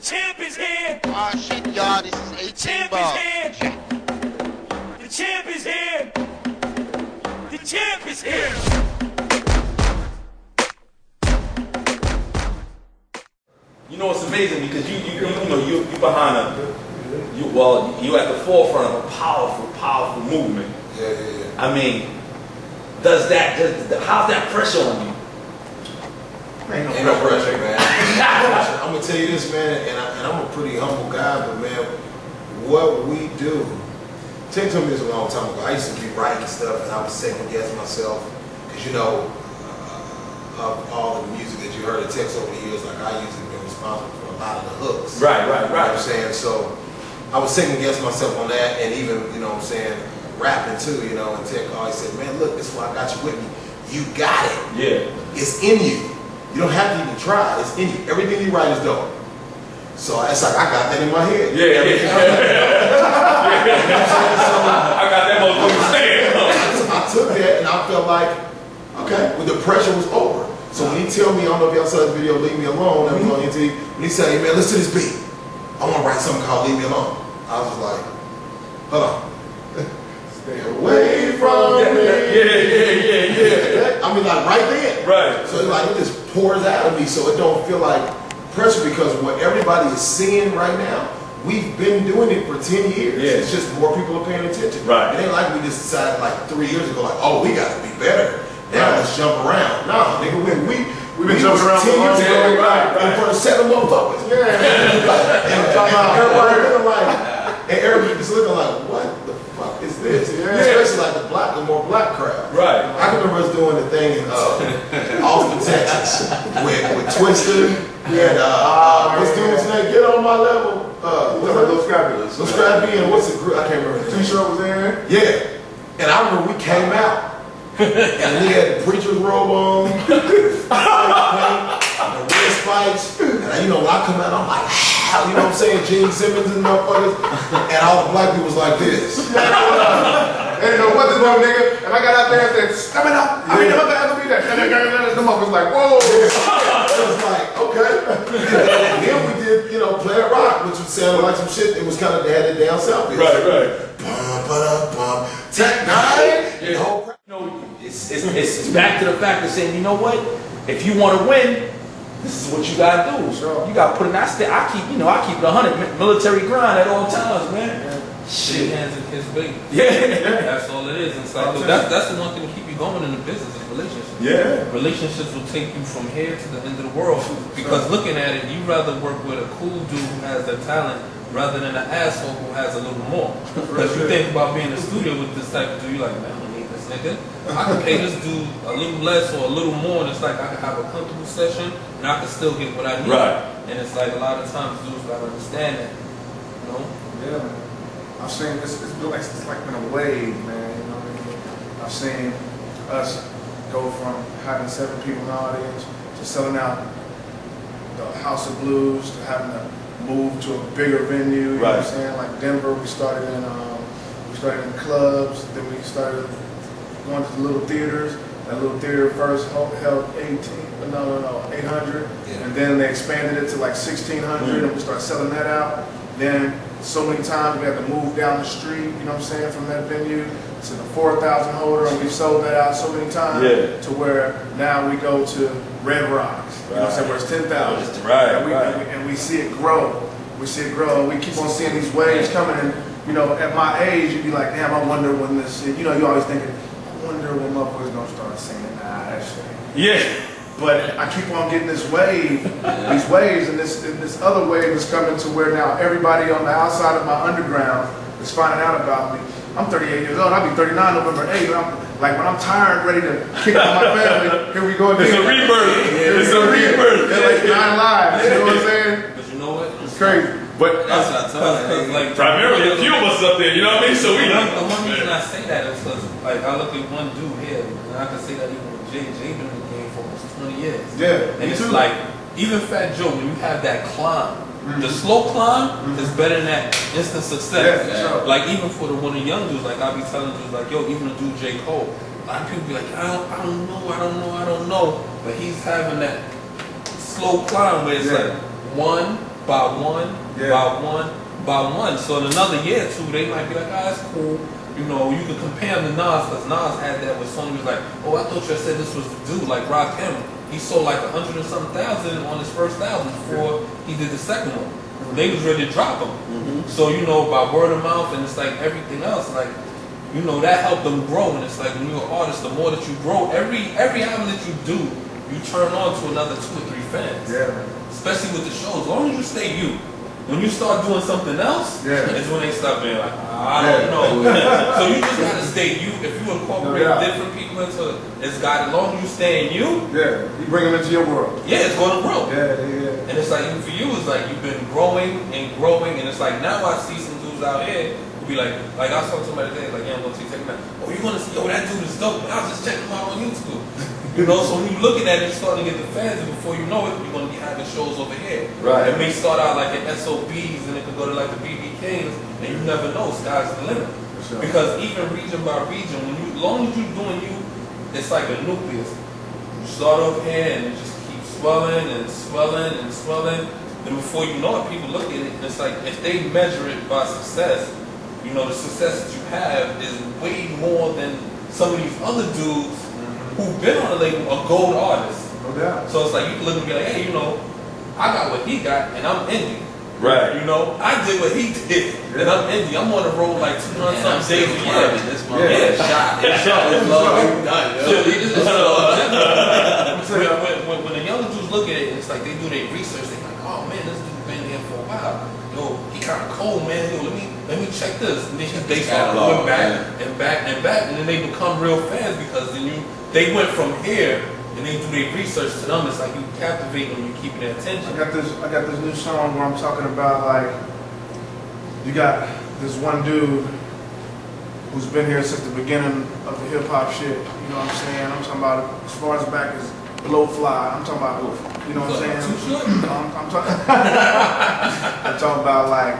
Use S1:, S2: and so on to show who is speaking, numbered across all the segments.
S1: champ is here.
S2: Oh shit, y'all, this is 18
S1: Champ
S2: ball.
S1: is here. The champ is here. The champ is here.
S3: You know what's amazing because you behind you at the forefront of a powerful movement.
S4: Yeah.
S3: I mean, how's that pressure on you?
S4: Ain't no pressure, man. I'm gonna tell you this, man, and I'm a pretty humble guy, but man, what we do. Tim told me this a long time ago. I used to be writing stuff, and I was second guessing myself, because of all the music that you heard of Tex over the years, like I usually been responsible for a lot of the hooks.
S3: Right.
S4: You know what I'm saying? So I was second guessing myself on that, and even, you know what I'm saying, rapping too, you know, and Tech always said, man, look, this is why I got you with me. You got it. Yeah. It's in you. You don't have to even try. It's in you. Everything you write is dope. So it's like, I got that in my head.
S3: Yeah. I got that motherfucker saying.
S4: I took that and I felt like, okay, well, the pressure was over. So when he tell me, I don't know if y'all saw this video, Leave Me Alone, that was on NT, when he said, hey man, listen to this beat. I want to write something called Leave Me Alone. I was like, hold on. Stay away from me. Yeah. I mean, like right there.
S3: Right.
S4: So like it just pours out of me, so it don't feel like pressure, because what everybody is seeing right now, we've been doing it for 10 years.
S3: Yeah.
S4: It's just more people are paying attention.
S3: Right.
S4: It ain't like we just decided like 3 years ago, like, oh, we got to be better. Now let's jump around. No, nigga, we've been jumping around 10 years ago, in front of 7 motherfuckers. And everybody just looking like, what the fuck is this? Especially like the more black crowd.
S3: Right.
S4: I can remember us doing the thing in Austin, Texas, with Twister and what's dude's name? Get on my level.
S5: Little Scrappy.
S4: Little Scrappy and what's the group? I can't remember.
S5: T-shirt was there.
S4: Yeah. And I remember we came out. And we had the preacher's robe on, the red spikes, and you know when I come out, I'm like, you know what I'm saying, Gene Simmons and motherfuckers, and all the black people was like this.
S5: Ain't no what to do, nigga. And I got out there and said, step it up. I mean, what the hell be that? And the motherfuckers like, whoa.
S4: It was like, okay. And then we did, you know, Play It Rock, which sounded like some shit. It was kind of, they had it down south.
S3: Right.
S4: Bum, Tech-9NE. The whole crowd.
S3: You know, it's back to the fact of saying, you know what? If you want to win, this is what you gotta do.
S5: Sure.
S3: You gotta put in that. I keep it 100 military grind at all times, man.
S6: Shit hands in his baby.
S3: Yeah.
S6: That's all it is. It's like that's the one thing to keep you going in the business is relationships.
S3: Yeah.
S6: Relationships will take you from here to the end of the world. Because looking at it, you rather work with a cool dude who has the talent rather than an asshole who has a little more. Because you think about being in the studio with this type of dude, you're like, man, I don't need this nigga. I can pay this dude a little less or a little more, and it's like I can have a comfortable session and I can still get what I need.
S3: Right.
S6: And it's like a lot of times dudes gotta understand that. You know?
S5: Yeah, man. I've seen this. It's like been a wave, man. You know what I mean? I've seen us go from having 7 people in the audience to selling out the House of Blues to having to move to a bigger venue. You know what I'm saying? Like Denver, we started in clubs. Then we started going to the little theaters. That little theater first held 800, and then they expanded it to like 1,600, and we started selling that out. Then so many times we had to move down the street, you know what I'm saying, from that venue to the 4,000 holder, and we sold that out so many times to where now we go to Red Rocks, you know what I'm saying, where it's 10,000. And we see it grow. We see it grow, and we keep on seeing these waves coming. And you know, at my age, you'd be like, damn, I wonder when this. You know, you always thinking, I wonder when motherfuckers gonna start singing that shit.
S3: Yeah.
S5: But I keep on getting this wave, these waves, and this other wave is coming to where now everybody on the outside of my underground is finding out about me. I'm 38 years old. I'll be 39 November 8th. Like when I'm tired, ready to kick out my family, here we go again.
S3: It's a rebirth. It's a rebirth.
S5: They're like 9 lives. You know what I'm saying?
S6: But you know what?
S5: It's crazy.
S3: But
S6: that's what I tell you. Like
S3: primarily a few of us up there, you know what I mean? So
S6: the one reason I say that is because like I look at one dude here, and I can say that even with Jay been in the game for almost 20 years.
S5: Yeah,
S6: and it's like even Fat Joe, when you have that climb, the slow climb is better than that instant success.
S5: Yeah.
S6: Like even for the one of the young dudes, like I be telling dudes like, yo, even the dude J. Cole, a lot of people be like, I don't know, but he's having that slow climb where it's like 1, by one,
S5: Yeah.
S6: by one, by one. So in another year or two, they might be like, ah, that's cool. You know, you could compare him to Nas, because Nas had that with Sony was like, oh, I thought you said this was the dude, like Rakim. He sold like 100 and something thousand on his first album before he did the second one. They was ready to drop him. So, you know, by word of mouth and it's like everything else, like, you know, that helped them grow. And it's like when you're an artist, the more that you grow, every album that you do, you turn on to another 2 or 3 fans.
S5: Yeah.
S6: Especially with the shows. As long as you stay you. When you start doing something else, it's when they start being like, I don't know. So you just gotta stay you. If you incorporate different people into it's got as long as you stay in you.
S5: Yeah. You bring them into your world.
S6: Yeah, it's gonna grow.
S5: Yeah.
S6: And it's like even for you, it's like you've been growing, and it's like now I see some dudes out here who be like I saw somebody today, like, yeah, I'm gonna take that. Oh, you wanna see? Oh, that dude is dope. I was just checking him out on YouTube. You know, so when you look at that, you're starting to get the fans, and before you know it, you're going to be having shows over here.
S3: Right.
S6: It may start out like an SOBs, and it could go to like the BB Kings, and you never know, sky's the limit.
S5: Sure.
S6: Because even region by region, as long as you're doing you, it's like a nucleus. You start over here, and it just keeps swelling and swelling and swelling. Then before you know it, people look at it, and it's like, if they measure it by success, you know, the success that you have is way more than some of these other dudes who've been on the label, a gold artist.
S5: No doubt.
S6: So it's like you can look and be like, hey, you know, I got what he got and I'm indie.
S3: Right.
S6: You know, I did what he did and I'm indie. I'm on the road like 200 something days a year.
S2: This motherfucker shot. It's
S6: When the young dudes look at it, it's like they do their research. They're like, oh man, this dude's been here for a while. Yo, he kind of cold, man. Yo, let me check this. And then they start going back and back and back, and then they become real fans because then they went from here and they do their research to them. It's like you captivate them, you keeping their attention.
S5: I got this new song where I'm talking about, like, you got this one dude who's been here since the beginning of the hip hop shit. You know what I'm saying? I'm talking about as far as back as Blowfly. I'm talking about, you know what I'm saying? I'm talking about, like,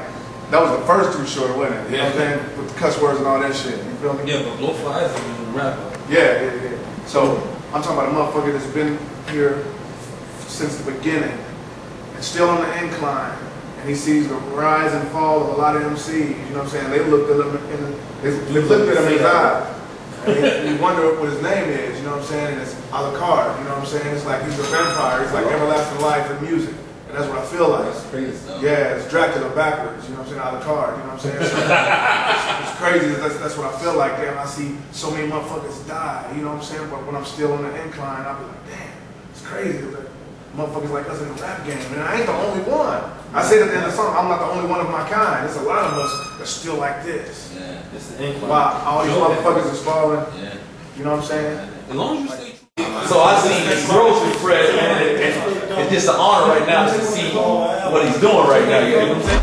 S5: that was the first Too Short, wasn't it? You know what I'm saying? With the cuss words and all that shit. You feel me?
S6: Yeah, but Blowfly is a rapper.
S5: Yeah. So I'm talking about a motherfucker that's been here since the beginning and still on the incline. And he sees the rise and fall of a lot of MCs. You know what I'm saying? They looked at him they looked at him in his eyes. And you wonder what his name is. You know what I'm saying? And it's a la carte. You know what I'm saying? It's like he's a vampire. It's like everlasting life in music. And that's what I feel like.
S2: That's crazy stuff.
S5: Yeah, it's Dracula backwards, you know what I'm saying, a la carte, you know what I'm saying? So, it's crazy, that's what I feel like. Damn, I see so many motherfuckers die, you know what I'm saying? But when I'm still on the incline, I'll be like, damn, it's crazy. Like, motherfuckers like us in the rap game, and I ain't the only one. I say that in the song, I'm not the only one of my kind. There's a lot of us that's still like this.
S2: Yeah.
S6: It's the incline.
S5: Wow, all these motherfuckers is falling,
S2: Yeah.
S5: you know what I'm saying?
S6: As long as you stay true.
S3: So I see his growth with Fred, man. It's just an honor right now to see what he's doing right now. You know what I'm saying?